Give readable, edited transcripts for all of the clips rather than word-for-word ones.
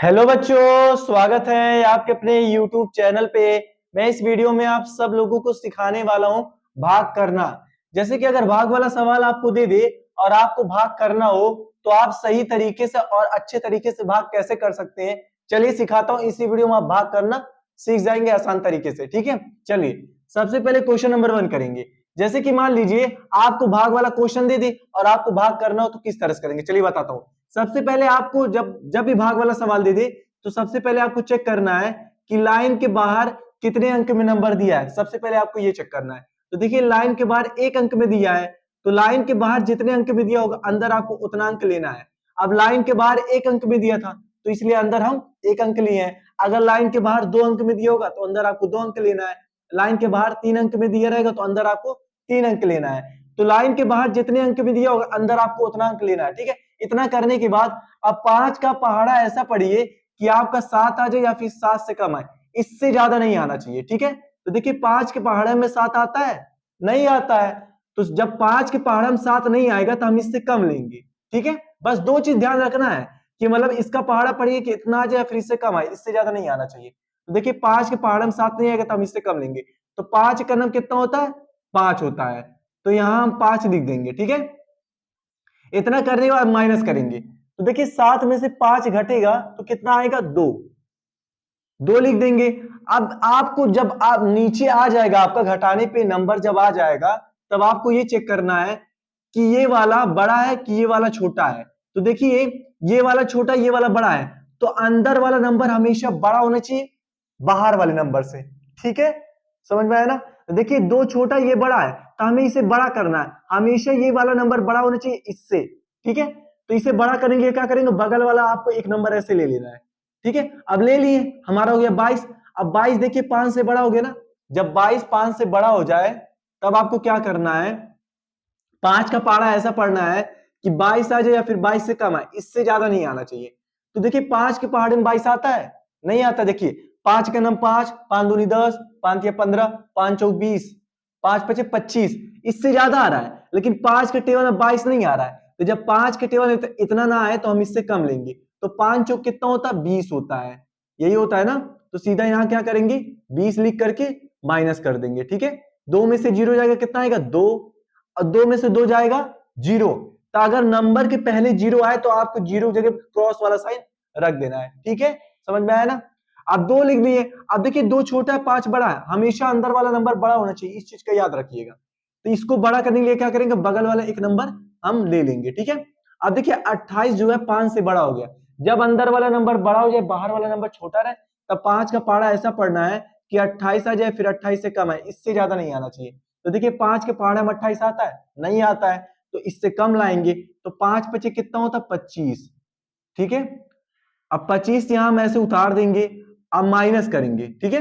Hello बच्चों, स्वागत है आपके अपने YouTube चैनल पे। मैं इस वीडियो में आप सब लोगों को सिखाने वाला हूं भाग करना। जैसे कि अगर भाग वाला सवाल आपको दे दे और आपको भाग करना हो तो आप सही तरीके से और अच्छे तरीके से भाग कैसे कर सकते हैं, चलिए सिखाता हूं। इसी वीडियो में आप भाग करना सीख जाएंगे आसान तरीके से। ठीक है, चलिए सबसे पहले क्वेश्चन नंबर 1 करेंगे। जैसे कि मान लीजिए आपको भाग वाला क्वेश्चन दे दे और आपको भाग करना हो तो किस तरह से करेंगे, चलिए बताता हूं। सबसे पहले आपको जब जब भी भाग वाला सवाल दे दे तो सबसे पहले आपको चेक करना है कि लाइन के बाहर कितने अंक में नंबर दिया है। सबसे पहले आपको ये चेक करना है। तो देखिए लाइन के बाहर 1 अंक में दिया है, तो लाइन के बाहर जितने अंक में दिया होगा अंदर आपको उतना अंक लेना है। अब लाइन के बाहर 1 अंक में दिया था तो इसलिए अंदर हम 1 अंक लिए हैं। अगर लाइन के बाहर 2 अंक में दिया होगा तो अंदर आपको 2 अंक लेना है। लाइन के बाहर 3 अंक में दिया रहेगा तो अंदर आपको 3 अंक लेना है। तो लाइन के बाहर जितने अंक में दिया होगा अंदर आपको उतना अंक लेना है। ठीक है, इतना करने के बाद अब 5 का पहाड़ा ऐसा पढ़िए कि आपका 7 आ जाए या फिर 7 से कम आए, इससे ज्यादा नहीं आना चाहिए। ठीक है, तो देखिए 5 के पहाड़े में 7 आता है, नहीं आता है। तो जब 5 के पहाड़े में 7 नहीं आएगा तो हम इससे कम लेंगे। ठीक है, बस 2 चीज ध्यान रखना है कि मतलब इसका पहाड़ा पढ़िए कि इतना आ जाए या फिर इससे कम आए, इससे ज्यादा नहीं आना चाहिए। तो देखिए 5 के पहाड़े में 7 नहीं आएगा तो हम इससे कम लेंगे। तो 5 का नम कितना होता है, 5 होता है। तो यहां हम 5 लिख देंगे। ठीक है, इतना करने के बाद माइनस करेंगे तो देखिए 7 में से 5 घटेगा तो कितना आएगा, 2। 2 लिख देंगे। अब आपको जब आप नीचे आ जाएगा, आपका घटाने पे नंबर जब आ जाएगा तब आपको ये चेक करना है कि ये वाला बड़ा है कि ये वाला छोटा है। तो देखिए ये वाला छोटा, ये वाला बड़ा है, तो अंदर वाला नंबर हमेशा बड़ा होना चाहिए बाहर वाले नंबर से। ठीक है, समझ में आया ना। तो देखिए 2 छोटा, ये बड़ा है, तो हमें इसे बड़ा करना है। हमेशा ये वाला नंबर बड़ा होना चाहिए इससे। ठीक है, तो इसे बड़ा करेंगे, क्या करेंगे, बगल वाला आपको एक नंबर ऐसे ले लेना है। ठीक है, अब ले लिए, हमारा हो गया 22। अब 22 देखिए 5 से बड़ा हो गया ना। जब 22 5 से बड़ा हो जाए तब आपको क्या करना है, 5 का पहाड़ा ऐसा पढ़ना है कि 22 आ जाए या फिर 22 से कम आए, इससे ज्यादा नहीं आना चाहिए। तो देखिए 5 के पहाड़े में 22 आता है, नहीं आता। देखिए 5 का नम 5, 5 दूनी 10, 5 या 15, 5 चौक 20, 5 पचे 25, इससे ज्यादा आ रहा है। लेकिन 5 के टेबल में 22 नहीं आ रहा है, तो जब 5 के टेबल में इतना ना आए तो हम इससे कम लेंगे। तो 5 चौक कितना होता है, 20 होता है। यही होता है ना। तो सीधा यहाँ क्या करेंगे, 20 लिख करके माइनस कर देंगे। ठीक है, 2 में से 0 जाएगा, कितना आएगा, 2। और 2 में से 2 जाएगा 0। तो अगर नंबर के पहले 0 आए तो आपको 0 जगह क्रॉस वाला साइन रख देना है। ठीक है, समझ में आया ना। अब 2 लिख दिए। अब देखिए 2 छोटा है 5 बड़ा है, हमेशा अंदर वाला नंबर बड़ा होना चाहिए, इस चीज का याद रखिएगा। तो इसको बड़ा करने के लिए क्या करेंगे, बगल वाला एक नंबर हम ले लेंगे। ठीक है, अब देखिए 28 जो है 5 से बड़ा हो गया। जब अंदर वाला नंबर बड़ा हो जाए, बाहर वाला नंबर छोटा रहे, तब 5 का पहाड़ा ऐसा पढ़ना है कि 28 आ जाए फिर 28 से कम है, इससे ज्यादा नहीं आना चाहिए। तो देखिए 5 के पहाड़े में 28 आता है, नहीं आता है, तो इससे कम लाएंगे। तो 5 पचे कितना होता है, 25। ठीक है, अब 25 यहां हम ऐसे उतार देंगे। अब माइनस करेंगे। ठीक है,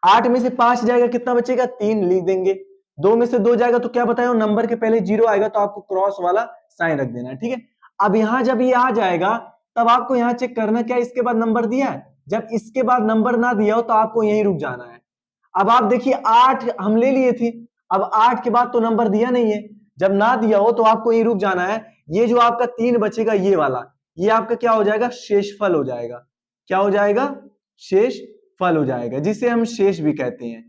8 में से 5 जाएगा, कितना बचेगा, 3 लिख देंगे। 2 में से 2 जाएगा तो क्या बताया, नंबर के पहले 0 आएगा तो आपको क्रॉस वाला साइन रख देना है। ठीक है, अब यहां जब ये आ जाएगा तब आपको यहां चेक करना क्या इसके बाद नंबर दिया है। जब इसके बाद नंबर ना दिया हो तो आपको यहीं रुक जाना है। अब आप देखिए 8 हम ले लिए थे, अब 8 के बाद तो नंबर दिया नहीं है। जब ना दिया हो तो आपको यहीं रुक जाना है। ये जो आपका 3 बचेगा ये वाला, ये आपका क्या हो जाएगा, शेषफल हो जाएगा। क्या हो जाएगा, शेष फल हो जाएगा, जिसे हम शेष भी कहते हैं।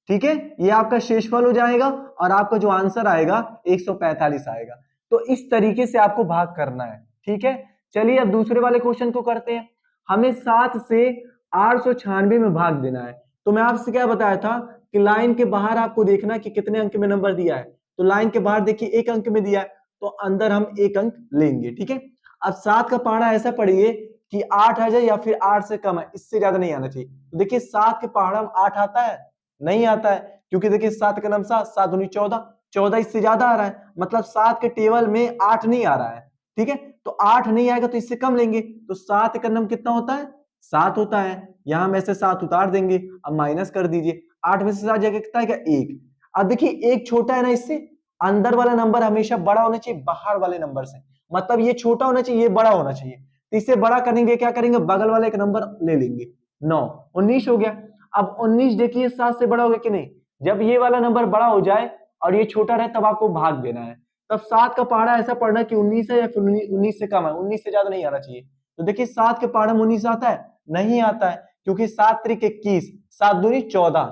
ठीक है, ये आपका शेषफल हो जाएगा और आपका जो आंसर आएगा 145 आएगा। तो इस तरीके से आपको भाग करना है। ठीक है, चलिए अब दूसरे वाले क्वेश्चन को करते हैं। हमें 7 से 896 में भाग देना है। तो मैं आपसे क्या बताया था कि लाइन के बाहर आपको देखना कि कितने अंक में नंबर दिया है। तो लाइन के बाहर देखिए 1 अंक में दिया है, तो अंदर हम 1 अंक लेंगे। ठीक है, अब 7 का पहाड़ा ऐसा पढ़िए कि 8 आ जाए या फिर 8 से कम है, इससे ज्यादा नहीं आना चाहिए। तो देखिए 7 के पहाड़ा में 8 आता है, नहीं आता है, क्योंकि देखिए 7 का नाम 7, 7 दूनी 14, 14 इससे ज्यादा आ रहा है, मतलब 7 के टेबल में 8 नहीं आ रहा है। ठीक है, तो 8 नहीं आएगा तो इससे कम लेंगे। तो 7 का नाम कितना होता है, 7 होता है। यहां में से 7 उतार देंगे। अब माइनस कर दीजिए, 8 में से 7 जाएगा, कितना आएगा, 1। अब देखिए 1 छोटा है ना, इससे अंदर वाला नंबर हमेशा बड़ा होना चाहिए बाहर वाले नंबर से, मतलब ये छोटा होना चाहिए, ये बड़ा होना चाहिए। तो इससे बड़ा करेंगे, क्या करेंगे, बगल वाला एक नंबर ले लेंगे। 9, 19 हो गया। अब 19 देखिए 7 से बड़ा हो गया कि नहीं। जब ये वाला नंबर बड़ा हो जाए और ये छोटा रहे तब आपको भाग देना है। तब 7 का पहाड़ा ऐसा पढ़ना कि 19 है या फिर 19 से कम है, 19 से ज्यादा नहीं आना चाहिए। तो देखिए 7 के पहाड़ा में 19 आता है, नहीं आता है, क्योंकि 7 त्रिक 21, 7 दूनी 14,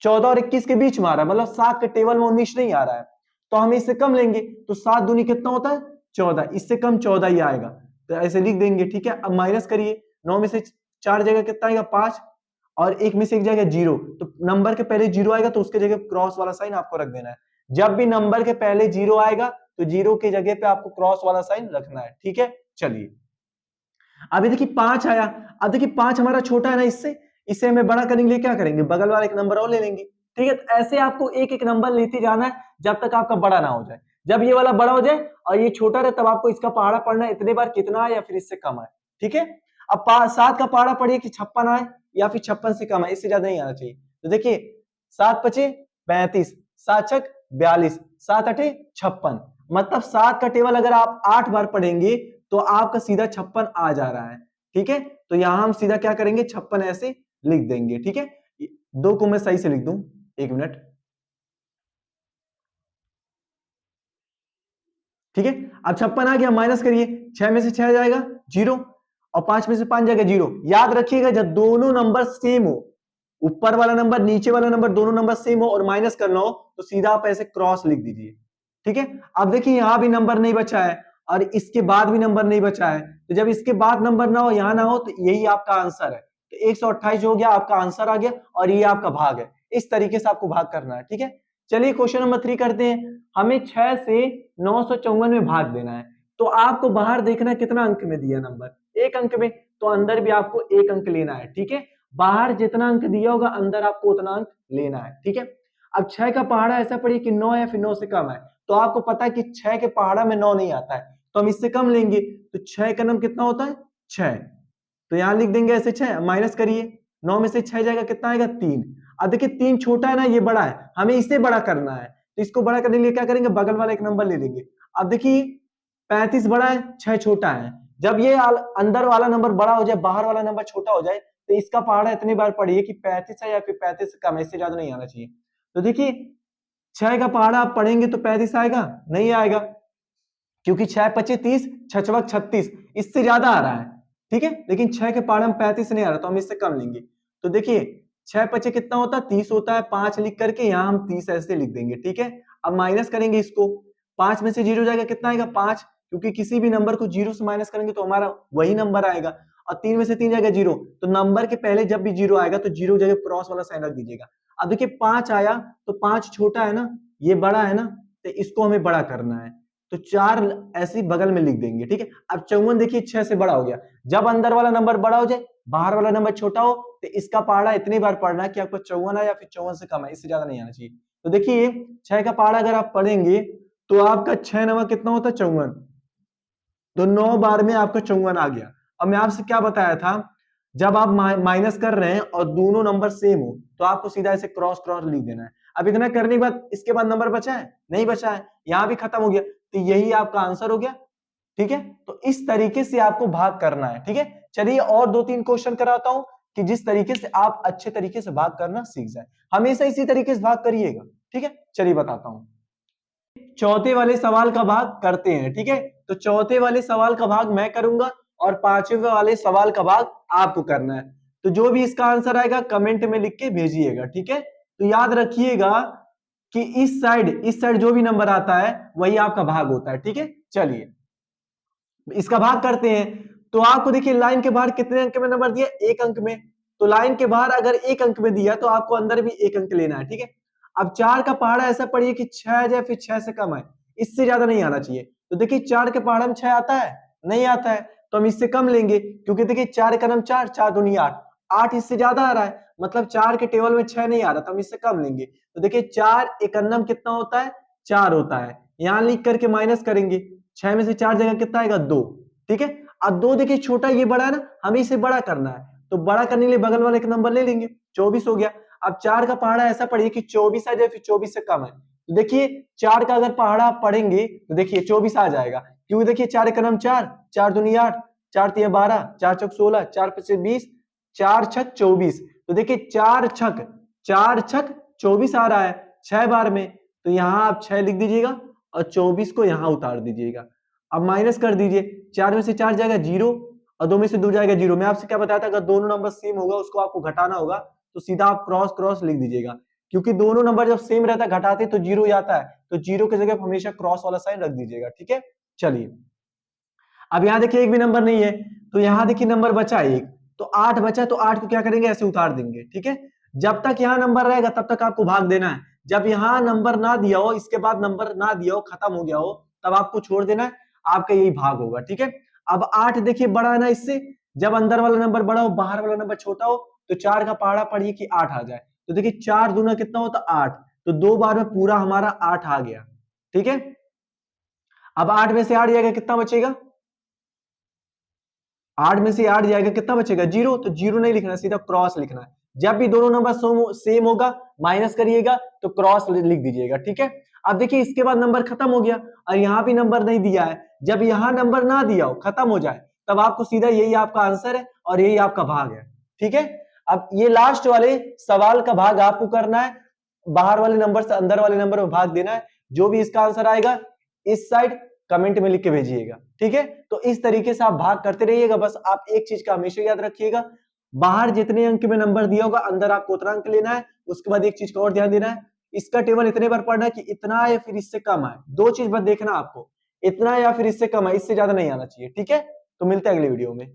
14 और 21 के बीच में आ रहा है, मतलब 7 के टेबल में 19 नहीं आ रहा है, तो हम इससे कम लेंगे, तो 7 दूनी कितना होता है 14, इससे कम 14 ही आएगा, तो ऐसे लिख देंगे। ठीक है, अब माइनस करिए, 9 में से 4 जगह कितना आएगा 5, और 1 में से 1 जगह 0, तो नंबर के पहले 0 आएगा तो उसके जगह क्रॉस वाला साइन आपको रख देना है। जब भी नंबर के पहले 0 आएगा तो 0 की जगह पे आपको क्रॉस वाला साइन रखना है। ठीक है, चलिए अभी देखिए 5 आया। अब देखिए 5 हमारा छोटा है ना, इससे हमें बड़ा करने के लिए क्या करेंगे, बगल वाला एक नंबर और ले लेंगे। ठीक है, तो ऐसे आपको एक एक नंबर लेते जाना है जब तक आपका बड़ा ना हो जाए। जब ये वाला बड़ा हो जाए और ये छोटा रहे तब आपको इसका पहाड़ा पढ़ना है, इतने बार कितना है या फिर इससे कम है। ठीक है, अब 7 का पहाड़ा पढ़िए कि 56 आए या फिर 56 से कम है, इससे ज्यादा नहीं आना चाहिए। तो देखिए 7 पचे 35, 7 छक 42, 7 अठे 56, मतलब 7 का टेबल अगर आप 8 बार पढ़ेंगे तो आपका सीधा 56 आ जा रहा है। ठीक है, तो यहां हम सीधा क्या करेंगे 56 ऐसे लिख देंगे। ठीक है, 2 को मैं सही से लिख दूं, 1 मिनट। ठीक है, अब 56 आ गया, माइनस करिए, 6 में से 6 जाएगा 0 और 5 में से 5 जाएगा 0। याद रखिएगा जब दोनों नंबर सेम हो, ऊपर वाला नंबर नीचे वाला नंबर दोनों नंबर सेम हो और माइनस करना हो तो सीधा आप ऐसे क्रॉस लिख दीजिए। ठीक है, अब देखिए यहां भी नंबर नहीं बचा है और इसके बाद भी नंबर नहीं बचा है, तो जब इसके बाद नंबर ना हो यहां ना हो तो यही आपका आंसर है। तो 128 हो गया, आपका आंसर आ गया और ये आपका भाग है। इस तरीके से आपको भाग करना है। ठीक है, चलिए क्वेश्चन नंबर 3 करते हैं। हमें 6 से 954 में भाग देना है, तो आपको बाहर देखना कितना अंक में दिया नंबर, 1 अंक में, तो अंदर भी आपको 1 अंक लेना है। ठीक है, बाहर जितना अंक दिया होगा अंदर आपको उतना अंक लेना है। ठीक है, अब 6 का पहाड़ा ऐसा पढ़िए कि 9 या फिर 9 से कम है, तो आपको पता है कि 6 के पहाड़ा में 9 नहीं आता है, तो हम इससे कम लेंगे, तो 6 का नंबर कितना होता है 6, तो यहां लिख देंगे ऐसे 6, माइनस करिए, 9 में से 6 जाएगा कितना आएगा 3। अब देखिए 3 छोटा है ना, ये बड़ा है, हमें इसे बड़ा करना है, तो इसको बड़ा करने के लिए क्या करेंगे, बगल वाला एक नंबर ले लेंगे। अब देखिए 35 बड़ा है 6 छोटा है, जब ये अंदर वाला नंबर बड़ा हो जाए बाहर वाला नंबर छोटा हो जाए तो इसका पहाड़ा इतनी बार पढ़िए कि 35 है या फिर 35 से कम, इससे ज्यादा नहीं आना चाहिए। तो देखिए 6 का पहाड़ा आप पढ़ेंगे तो 35 आएगा, नहीं आएगा, क्योंकि 6 पच्चीस 30, 6 छक 36, इससे ज्यादा आ रहा है। ठीक है, लेकिन 6 के पहाड़ा में 35 नहीं आ रहा, तो हम इससे कम लेंगे। तो देखिए 6 पचे कितना होता है 30 होता है, 5 लिख करके यहाँ हम 30 ऐसे लिख देंगे। ठीक है, अब माइनस करेंगे इसको, 5 में से 0 जाएगा कितना आएगा 5, क्योंकि किसी भी नंबर को 0 से माइनस करेंगे तो हमारा वही नंबर आएगा, और 3 में से 3 जाएगा 0, तो नंबर के पहले जब भी 0 आएगा तो 0 जगह क्रॉस वाला साइन रख दीजिएगा। अब देखिए 5 आया तो 5 छोटा है ना, ये बड़ा है ना, तो इसको हमें बड़ा करना है, तो 4 ऐसे बगल में लिख देंगे। ठीक है, अब 54 देखिए 6 से बड़ा हो गया, जब अंदर वाला नंबर बड़ा हो जाए बाहर वाला नंबर छोटा हो तो इसका पहाड़ा इतनी बार पढ़ना है कि आपको 54 है या फिर 54 से कम है, इससे ज्यादा नहीं आना चाहिए। तो देखिए 6 का पहाड़ा अगर आप पढ़ेंगे तो आपका 6 नवा कितना होता है 54, तो 9 बार में आपका 54 आ गया। अब मैं आपसे क्या बताया था, जब आप माइनस कर रहे हैं और दोनों नंबर सेम हो तो आपको सीधा ऐसे क्रॉस क्रॉस लिख देना है। अब इतना करने के बाद इसके बाद नंबर बचा है, नहीं बचा है, यहां भी खत्म हो गया, तो यही आपका आंसर हो गया। ठीक है, तो इस तरीके से आपको भाग करना है। ठीक है, चलिए और 2-3 क्वेश्चन कराता हूं कि जिस तरीके से आप अच्छे तरीके से भाग करना सीख जाए, हमेशा इसी तरीके से भाग करिएगा। ठीक है, चलिए बताता हूं, चौथे वाले सवाल का भाग करते हैं। ठीक है, तो चौथे वाले सवाल का भाग मैं करूंगा और 5वें वाले सवाल का भाग आपको करना है, तो जो भी इसका आंसर आएगा कमेंट में लिख के भेजिएगा। ठीक है, तो याद रखिएगा कि इस साइड जो भी नंबर आता है वही आपका भाग होता है। ठीक है, चलिए इसका भाग करते हैं। तो आपको देखिए लाइन के बाहर कितने अंक में नंबर दिया, 1 अंक में, तो लाइन के बाहर अगर 1 अंक में दिया तो आपको अंदर भी 1 अंक लेना है। ठीक है, अब 4 का पहाड़ा ऐसा पढ़िए कि 6 या फिर 6 से कम है, इससे ज्यादा नहीं आना चाहिए। तो देखिए 4 के पहाड़ा में 6 आता है, नहीं आता है, तो हम इससे कम लेंगे, क्योंकि देखिए 4 का नाम 4, 4 दूनी 8, 8 इससे ज्यादा आ रहा है, मतलब 4 के टेबल में 6 नहीं आ रहा, तो हम इससे कम लेंगे। तो देखिए 4 एकन्नम कितना होता है 4 होता है, यहां लिख करके माइनस करेंगे, 6 में से 4 जगह कितना आएगा 2। ठीक है, अब 2 देखिए छोटा ये बड़ा है ना, हमें इसे बड़ा करना है, तो बड़ा करने के लिए बगल वाले एक नंबर ले लेंगे, 24 हो गया। अब 4 का पहाड़ा ऐसा पढ़िए कि 24 आ जाए फिर 24 से कम है, तो देखिए 4 का अगर पहाड़ा आप पढ़ेंगे तो देखिए 24 आ जाएगा, क्योंकि देखिए 4 का नाम 4, 4 दूनी 8, 4 तिया 12, 4 चौक 16, 4 पचे 20, 4 छक 24, तो देखिए 4 छक 24 आ रहा है 6 बार में, तो यहां आप 6 लिख दीजिएगा और 24 को यहां उतार दीजिएगा। अब माइनस कर दीजिए, 4 में से 4 जाएगा 0 और 2 में से 2 जाएगा 0। मैं आपसे क्या बताया था, अगर दोनों नंबर सेम होगा उसको आपको घटाना होगा, तो सीधा आप क्रॉस क्रॉस लिख दीजिएगा, क्योंकि दोनों नंबर जब सेम रहता है घटाते तो 0 आता है, तो 0 की जगह हमेशा क्रॉस वाला साइन रख दीजिएगा, ठीक है। चलिए अब यहाँ देखिए एक भी नंबर नहीं है, तो यहाँ देखिए नंबर बचा एक, तो 8 बचा, तो 8 को क्या करेंगे, ऐसे उतार देंगे, ठीक है। जब तक यहाँ नंबर रहेगा तब तक आपको भाग देना है, जब यहाँ नंबर ना दिया हो, इसके बाद नंबर ना दिया हो, खत्म हो गया हो, तब आपको छोड़ देना है, आपका यही भाग होगा, ठीक है। अब 8 देखिए बड़ा है ना इससे, जब अंदर वाला नंबर बड़ा हो बाहर वाला नंबर छोटा हो, तो 4 का पहाड़ा पढ़िए कि 8 आ जाए, तो देखिए 4 दूना कितना होता 8, तो 2 बार में पूरा हमारा 8 आ गया, ठीक है। अब 8 में से 8 जाएगा कितना बचेगा, 8 में से 8 जाएगा कितना बचेगा 0, तो 0 नहीं लिखना, सीधा क्रॉस लिखना है। जब भी दोनों नंबर सेम होगा माइनस करिएगा तो क्रॉस लिख दीजिएगा, ठीक है। अब देखिए इसके बाद नंबर खत्म हो गया और यहाँ भी नंबर नहीं दिया है, जब यहाँ नंबर ना दिया हो खत्म हो जाए तब आपको सीधा यही आपका आंसर है और यही आपका भाग है, ठीक है। अब ये लास्ट वाले सवाल का भाग आपको करना है, बाहर वाले नंबर से अंदर वाले नंबर में भाग देना है, जो भी इसका आंसर आएगा इस साइड कमेंट में लिख के भेजिएगा, ठीक है। तो इस तरीके से आप भाग करते रहिएगा, बस आप एक चीज का हमेशा याद रखिएगा, बाहर जितने अंक में नंबर दिया होगा अंदर आपको उतना अंक लेना है। उसके बाद एक चीज का और ध्यान देना है, इसका टेबल इतने बार पढ़ना है कि इतना या फिर इससे कम आए, दो चीज बस देखना आपको, इतना या फिर इससे कम है, इससे ज्यादा नहीं आना चाहिए, ठीक है। तो मिलते हैं अगले वीडियो में।